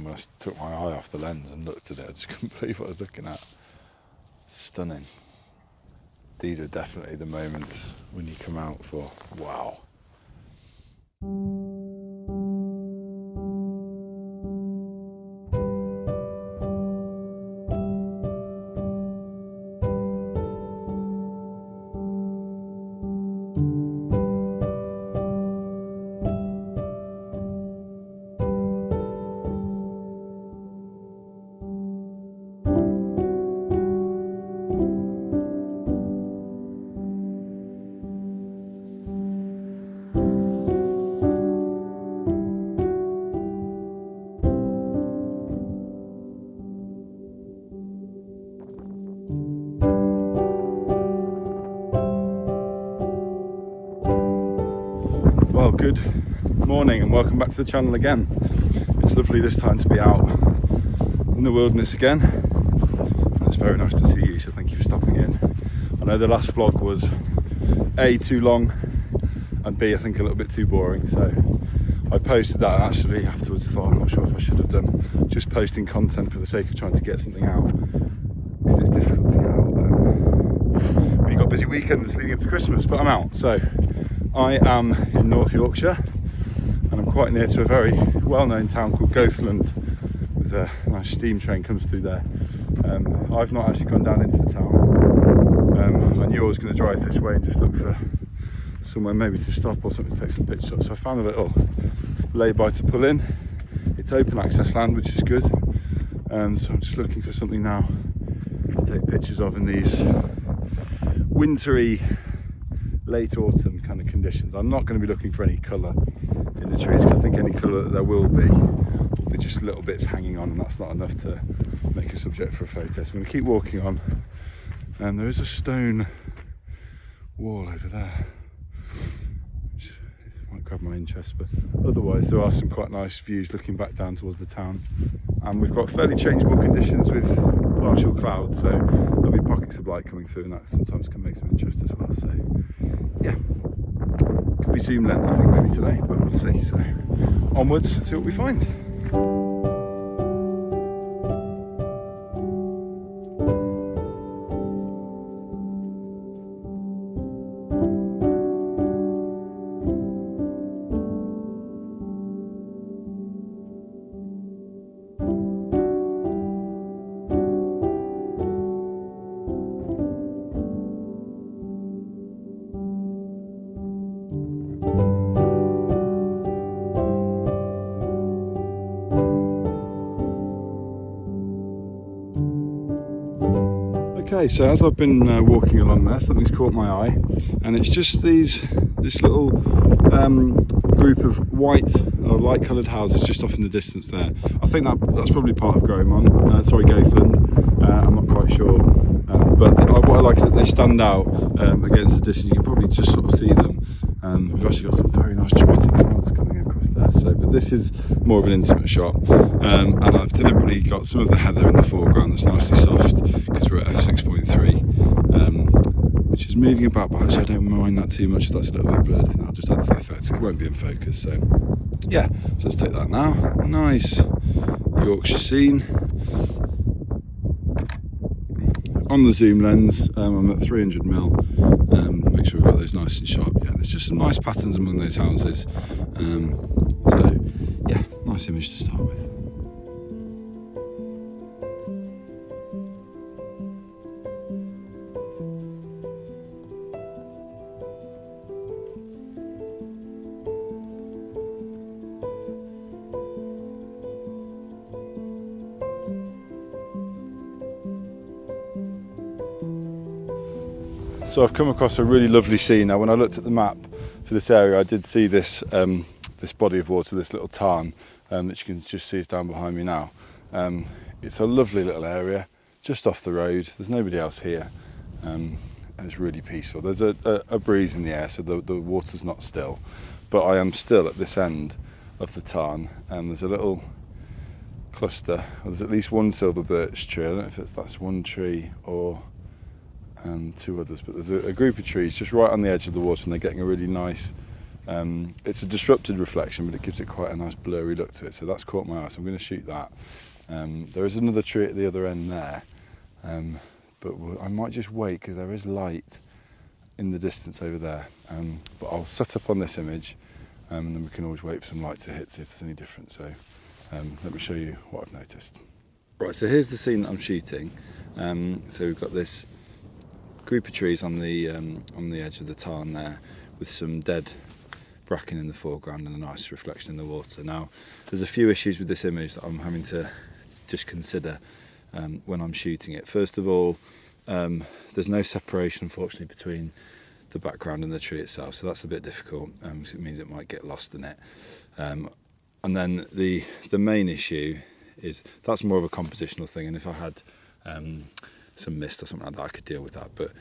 when I took my eye off the lens and looked at it. I just couldn't believe what I was looking at. Stunning. These are definitely the moments when you come out for wow. Well, good morning and welcome back to the channel again. It's lovely this time to be out in the wilderness again. And it's very nice to see you, so thank you for stopping in. I know the last vlog was A, too long, and B, I think a little bit too boring, so I posted that and actually afterwards thought I'm not sure if I should have done just posting content for the sake of trying to get something out, because it's difficult to get out when you've got busy weekends leading up to Christmas, but I'm out. So I am in North Yorkshire and I'm quite near to a very well-known town called Goathland, with a nice steam train comes through there. I've not actually gone down into the town. I knew I was going to drive this way and just look for somewhere maybe to stop or something to take some pictures of, so I found a little lay-by to pull in. It's open access land, which is good, so I'm just looking for something now to take pictures of in these wintry late autumn kind of conditions. I'm not going to be looking for any colour in the trees, because I think any colour that there will be just little bits hanging on, and that's not enough to make a subject for a photo. So I'm going to keep walking on, and there is a stone wall over there which might grab my interest, but otherwise there are some quite nice views looking back down towards the town, and we've got fairly changeable conditions with partial clouds, so there'll be pockets of light coming through, and that sometimes can make some interest as well. So yeah, could be zoom lens I think maybe today, but we'll see. So onwards, see what we find. Okay, so as I've been walking along there, something's caught my eye, and it's just this little group of white or light coloured houses just off in the distance there. I think that's probably part of Goathland. I'm not quite sure, but what I like is that they stand out against the distance. You can probably just sort of see them. We've actually got some very nice dramatic clouds coming across there. So, but this is more of an intimate shot, and I've deliberately got some of the heather in the foreground that's nicely soft, because we're at f6.3, which is moving about, but actually I don't mind that too much if that's a little bit blurred. That'll just add to the effect. It won't be in focus. So yeah, so let's take that now. Nice Yorkshire scene. On the zoom lens, I'm at 300mm. Make sure we've got those nice and sharp. Yeah, there's just some nice patterns among those houses. So yeah, nice image to start with. So I've come across a really lovely scene. Now when I looked at the map for this area, I did see this this body of water, this little tarn that you can just see is down behind me now. It's a lovely little area just off the road. There's nobody else here, and it's really peaceful. There's a breeze in the air, so the water's not still, but I am still at this end of the tarn, and there's a little cluster. Well, there's at least one silver birch tree. I don't know if that's one tree or two others, but there's a group of trees just right on the edge of the water, and they're getting a really nice It's a disrupted reflection, but it gives it quite a nice blurry look to it, so that's caught my eye, so I'm going to shoot that. There is another tree at the other end there, but I might just wait because there is light in the distance over there, but I'll set up on this image, and then we can always wait for some light to hit, see if there's any difference. So let me show you what I've noticed. Right, so here's the scene that I'm shooting. So we've got this group of trees on the edge of the tarn there, with some dead bracken in the foreground and a nice reflection in the water. Now, there's a few issues with this image that I'm having to just consider when I'm shooting it. First of all, there's no separation, unfortunately, between the background and the tree itself, so that's a bit difficult, because it means it might get lost in it. And then the main issue is that's more of a compositional thing, and if I had some mist or something like that, I could deal with that, but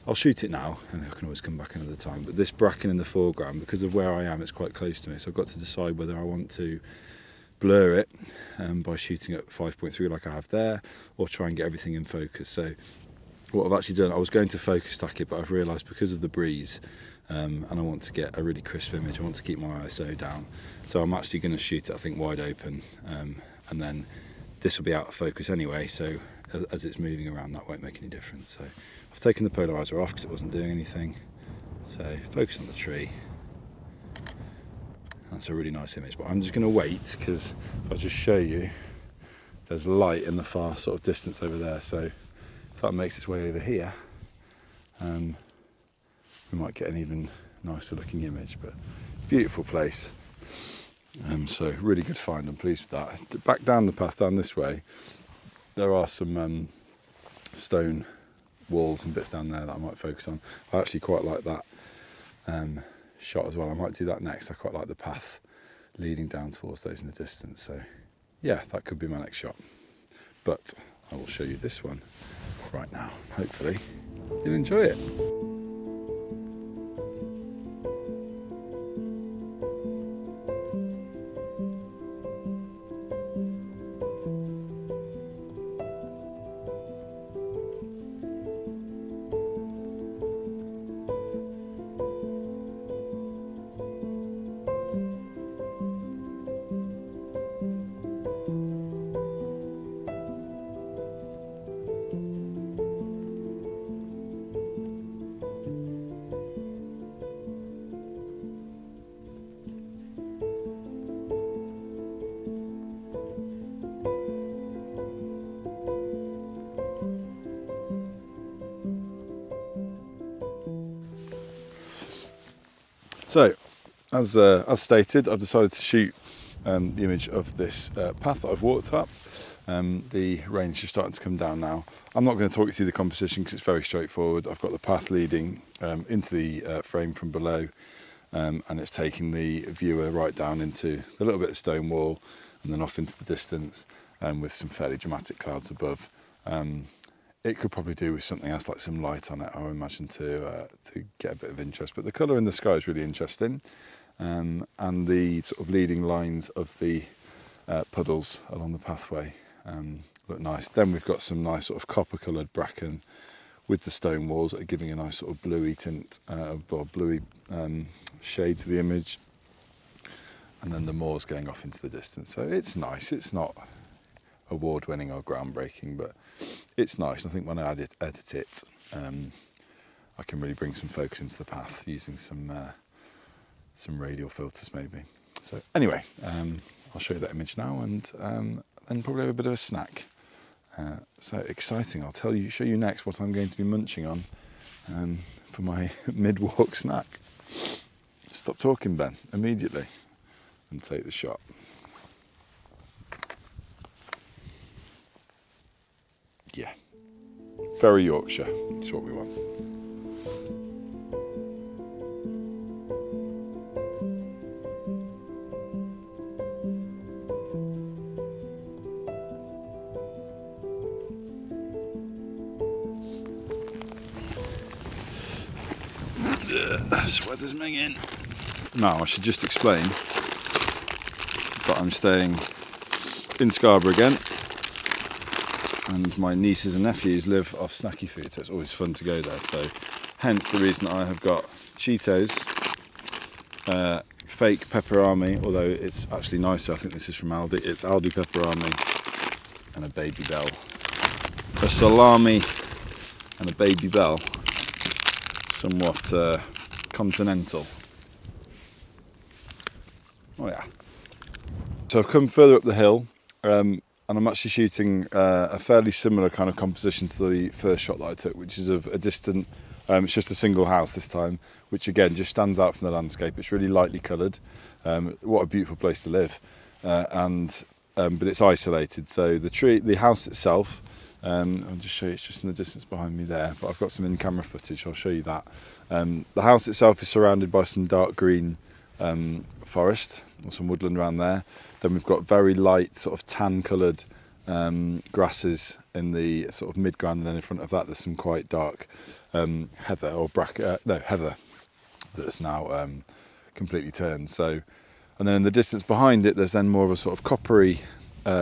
I'll shoot it now and I can always come back another time. But this bracken in the foreground, because of where I am, it's quite close to me, so I've got to decide whether I want to blur it by shooting at 5.3 like I have there, or try and get everything in focus. So what I've actually done, I was going to focus stack it, but I've realised because of the breeze and I want to get a really crisp image, I want to keep my ISO down, so I'm actually going to shoot it, I think, wide open, and then this will be out of focus anyway, so as it's moving around that won't make any difference. So I've taken the polarizer off because it wasn't doing anything, so focus on the tree. That's a really nice image, but I'm just going to wait, because if I just show you, there's light in the far sort of distance over there, so if that makes its way over here, we might get an even nicer looking image. But beautiful place, so really good find, I'm pleased with that. Back down the path, down this way, there are some stone walls and bits down there that I might focus on. I actually quite like that shot as well. I might do that next. I quite like the path leading down towards those in the distance, so yeah, that could be my next shot, but I will show you this one right now. Hopefully you'll enjoy it. So, as stated, I've decided to shoot the image of this path that I've walked up. The rain's just starting to come down now. I'm not going to talk you through the composition because it's very straightforward. I've got the path leading into the frame from below, and it's taking the viewer right down into a little bit of stone wall and then off into the distance, with some fairly dramatic clouds above. It could probably do with something else, like some light on it, I would imagine, to get a bit of interest. But the colour in the sky is really interesting, and the sort of leading lines of the puddles along the pathway look nice. Then we've got some nice sort of copper-coloured bracken with the stone walls that are giving a nice sort of bluey tint, or bluey shade to the image. And then the moors going off into the distance. So it's nice. It's not award-winning or groundbreaking, but it's nice. I think when I edit it, I can really bring some focus into the path using some radial filters maybe. So anyway, I'll show you that image now, and then probably have a bit of a snack. So exciting! I'll show you next what I'm going to be munching on for my mid-walk snack. Stop talking, Ben, immediately, and take the shot. Yeah, very Yorkshire, it's what we want. This weather's minging. Now I should just explain that I'm staying in Scarborough again, and my nieces and nephews live off snacky food, so it's always fun to go there. So hence the reason I have got Cheetos fake pepperami, although it's actually nicer. I think this is from Aldi. It's Aldi pepperami and a baby bell. A salami and a baby bell. Somewhat continental. Oh yeah. So I've come further up the hill, and I'm actually shooting a fairly similar kind of composition to the first shot that I took, which is of a distant, it's just a single house this time, which again just stands out from the landscape. It's really lightly coloured. What a beautiful place to live, but it's isolated. So the house itself, I'll just show you, it's just in the distance behind me there, but I've got some in-camera footage, I'll show you that. The house itself is surrounded by some dark green forest, or some woodland around there. Then we've got very light sort of tan coloured grasses in the sort of mid-ground, and then in front of that there's some quite dark heather or heather that's now completely turned. So, and then in the distance behind it there's then more of a sort of coppery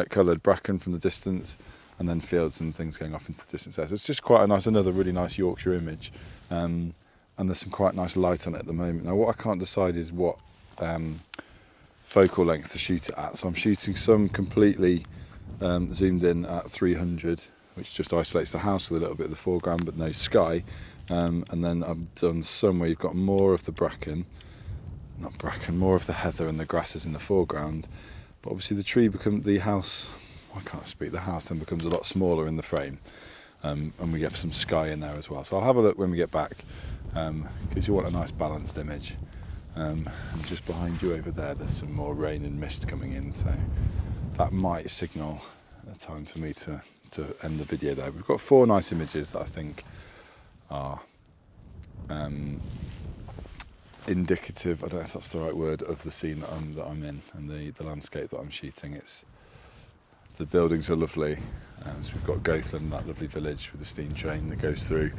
coloured bracken from the distance, and then fields and things going off into the distance there. So it's just quite a nice, another really nice Yorkshire image, and there's some quite nice light on it at the moment. Now what I can't decide is what focal length to shoot it at, so I'm shooting some completely zoomed in at 300, which just isolates the house with a little bit of the foreground but no sky, and then I've done some where you've got more of the more of the heather and the grasses in the foreground, but obviously the house then becomes a lot smaller in the frame, and we get some sky in there as well. So I'll have a look when we get back, because you want a nice balanced image. And just behind you over there there's some more rain and mist coming in, so that might signal a time for me to end the video there. We've got 4 nice images that I think are indicative, I don't know if that's the right word, of the scene that I'm in, and the landscape that I'm shooting. The buildings are lovely, so we've got Goathland, that lovely village with the steam train that goes through,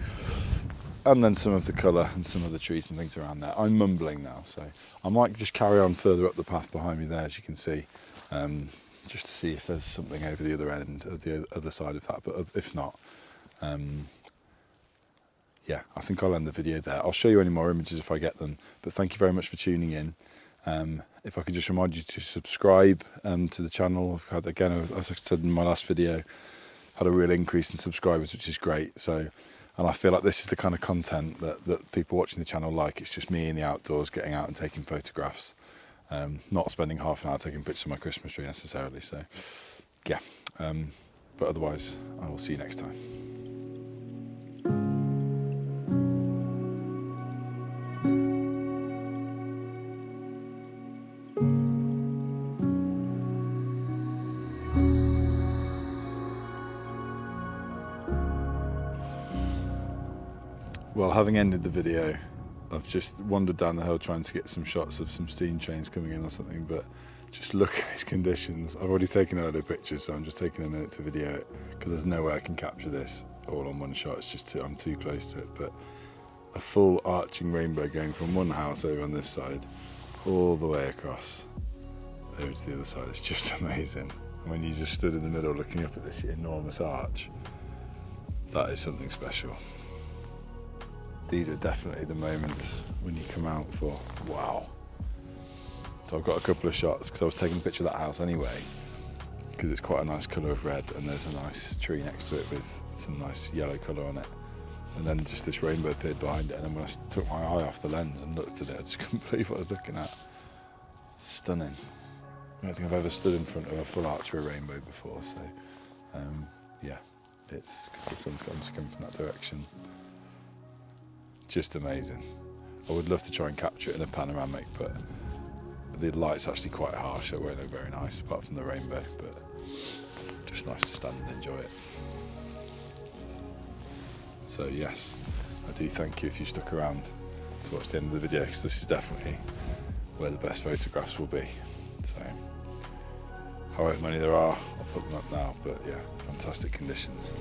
and then some of the colour and some of the trees and things around there. I'm mumbling now, so I might just carry on further up the path behind me there, as you can see, just to see if there's something over the other end, of the other side of that, but if not, yeah, I think I'll end the video there. I'll show you any more images if I get them, but thank you very much for tuning in. If I could just remind you to subscribe to the channel. I've had, again, as I said in my last video, had a real increase in subscribers, which is great. So, and I feel like this is the kind of content that people watching the channel like. It's just me in the outdoors, getting out and taking photographs, not spending half an hour taking pictures of my Christmas tree necessarily. So, yeah, but otherwise, I will see you next time. Well, having ended the video, I've just wandered down the hill trying to get some shots of some steam trains coming in or something, but just look at these conditions. I've already taken earlier pictures, so I'm just taking a minute to video it, because there's no way I can capture this all on one shot. It's just I'm too close to it. But a full arching rainbow going from one house over on this side all the way across over to the other side. It's just amazing. And when you just stood in the middle looking up at this enormous arch, that is something special. These are definitely the moments when you come out for wow. So I've got a couple of shots, because I was taking a picture of that house anyway, because it's quite a nice colour of red, and there's a nice tree next to it with some nice yellow colour on it, and then just this rainbow appeared behind it, and then when I took my eye off the lens and looked at it, I just couldn't believe what I was looking at. Stunning. I don't think I've ever stood in front of a full archery rainbow before, so yeah, it's because the sun's obviously coming from that direction. Just amazing. I would love to try and capture it in a panoramic, but the light's actually quite harsh, so it won't look very nice apart from the rainbow, but just nice to stand and enjoy it. So yes, I do thank you if you stuck around to watch the end of the video, because this is definitely where the best photographs will be. So however many there are, I'll put them up now, but yeah, fantastic conditions.